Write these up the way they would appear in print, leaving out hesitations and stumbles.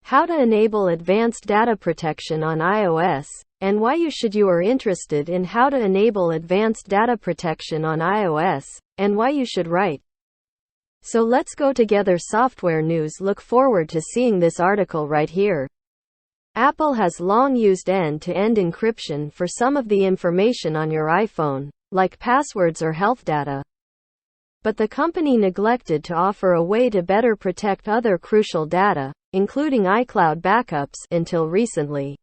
how to enable advanced data protection on iOS, and why you are interested in how to enable advanced data protection on iOS, and why you should write. So let's go together. Software news. Look forward to seeing this article right here. Apple has long used end-to-end encryption for some of the information on your iPhone, like passwords or health data. But the company neglected to offer a way to better protect other crucial data, including iCloud backups, until recently.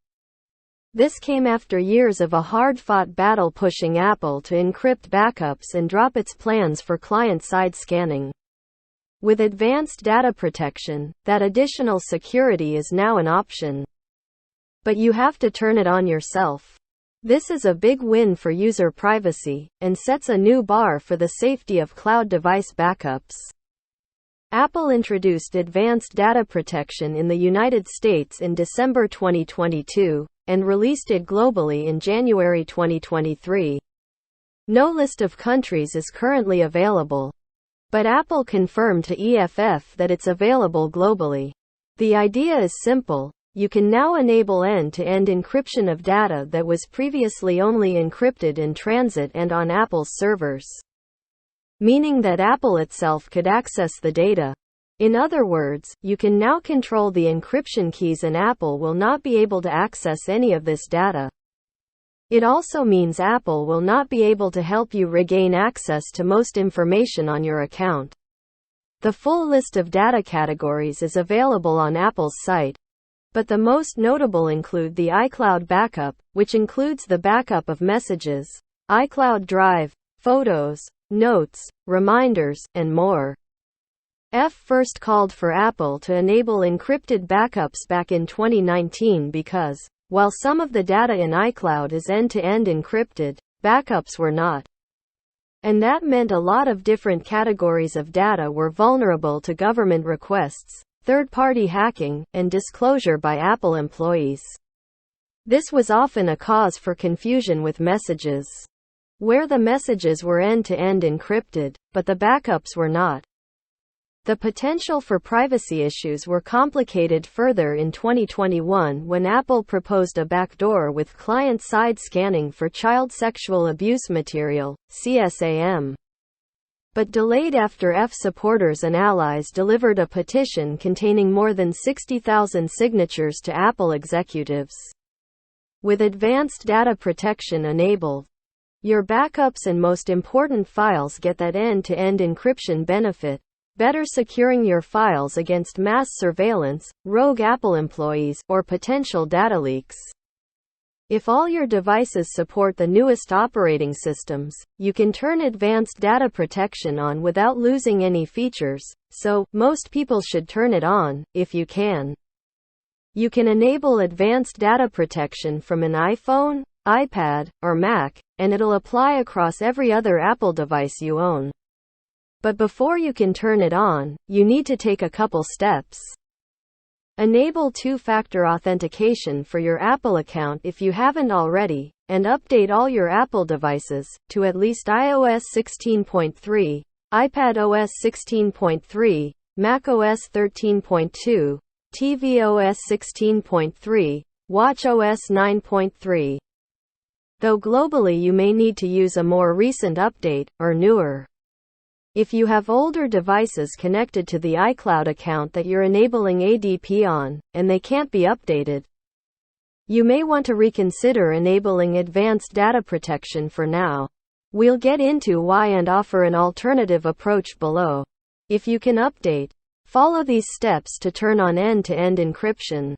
This came after years of a hard-fought battle pushing Apple to encrypt backups and drop its plans for client-side scanning. With advanced data protection, that additional security is now an option. But you have to turn it on yourself. This is a big win for user privacy, and sets a new bar for the safety of cloud device backups. Apple introduced advanced data protection in the United States in December 2022, and released it globally in January 2023. No list of countries is currently available, but Apple confirmed to EFF that it's available globally. The idea is simple. You can now enable end-to-end encryption of data that was previously only encrypted in transit and on Apple's servers, meaning that Apple itself could access the data. In other words, you can now control the encryption keys and Apple will not be able to access any of this data. It also means Apple will not be able to help you regain access to most information on your account. The full list of data categories is available on Apple's site, but the most notable include the iCloud backup, which includes the backup of messages, iCloud Drive, photos, notes, reminders, and more. First called for Apple to enable encrypted backups back in 2019 because, while some of the data in iCloud is end-to-end encrypted, backups were not. And that meant a lot of different categories of data were vulnerable to government requests, third-party hacking, and disclosure by Apple employees. This was often a cause for confusion with messages, where the messages were end-to-end encrypted, but the backups were not. The potential for privacy issues were complicated further in 2021 when Apple proposed a backdoor with client-side scanning for child sexual abuse material, CSAM. But delayed after supporters and allies delivered a petition containing more than 60,000 signatures to Apple executives. With advanced data protection enabled, your backups and most important files get that end-to-end encryption benefit, better securing your files against mass surveillance, rogue Apple employees, or potential data leaks. If all your devices support the newest operating systems, you can turn advanced data protection on without losing any features, so most people should turn it on, if you can. You can enable advanced data protection from an iPhone, iPad, or Mac, and it'll apply across every other Apple device you own. But before you can turn it on, you need to take a couple steps. Enable two-factor authentication for your Apple account if you haven't already, and update all your Apple devices to at least iOS 16.3, iPadOS 16.3, macOS 13.2, tvOS 16.3, watchOS 9.3. Though globally you may need to use a more recent update, or newer. If you have older devices connected to the iCloud account that you're enabling ADP on, and they can't be updated, you may want to reconsider enabling advanced data protection for now. We'll get into why and offer an alternative approach below. If you can update, follow these steps to turn on end-to-end encryption.